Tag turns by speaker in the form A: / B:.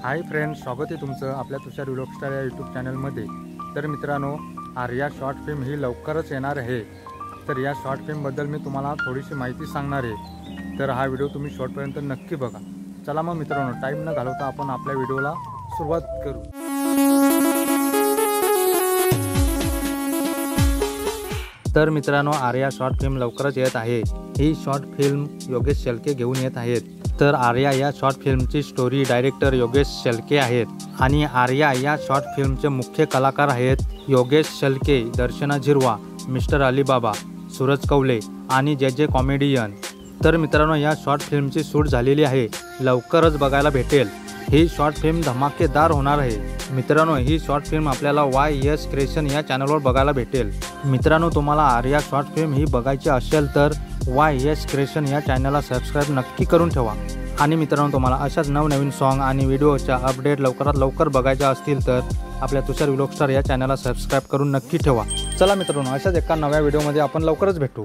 A: Hi friends, स्वागत आहे तुमचं आपल्या तुषार व्लॉग स्टार या यूट्यूब चॅनलमध्ये। तर मित्रांनो, आर्या शॉर्ट फिल्म ही लवकरच येणार आहे। तर या शॉर्ट फिल्मबद्दल मी तुम्हाला थोडीशी माहिती सांगणार आहे। तर हा व्हिडिओ तुम्ही शेवटपर्यंत नक्की बघा। चला मग मित्रांनो, टाईम न घालवता आपण आपल्या व्हिडिओला सुरुवात करू। तर मित्रांनो, आर्या शॉर्ट फिल्म लवकरच येत आहे। ही शॉर्ट फिल्म योगेश शेळके घेऊन येत आहेत। तर आर्या या शॉर्ट फिल्मची स्टोरी डायरेक्टर योगेश शेळके आहेत आणि आर्या या शॉर्ट फिल्मचे मुख्य कलाकार आहेत योगेश शेळके, दर्शना झिरवा, मिस्टर अलीबाबा, सूरज कौले आणि जे कॉमेडियन। तर मित्रांनो, या शॉर्ट फिल्मची शूट झालेली आहे, लवकरच बघायला भेटेल। ही शॉर्ट फिल्म धमाकेदार होणार आहे। मित्रांनो, ही शॉर्ट फिल्म आपल्याला YS क्रिएशन या चॅनलवर बघायला भेटेल। मित्रांनो, तुम्हाला आर्या शॉर्ट फिल्म ही बघायची असेल तर YS क्रिएशन या चॅनलला सबस्क्राईब नक्की करून ठेवा। आणि मित्रांनो, तुम्हाला अशाच नवनवीन सॉन्ग आणि व्हिडिओच्या अपडेट लवकरात लवकर बघायच्या असतील तर आपल्या तुषार व्लॉग स्टार या चॅनलला सबस्क्राईब करून नक्की ठेवा। चला मित्रांनो, अशाच एका नव्या व्हिडिओमध्ये आपण लवकरच भेटू।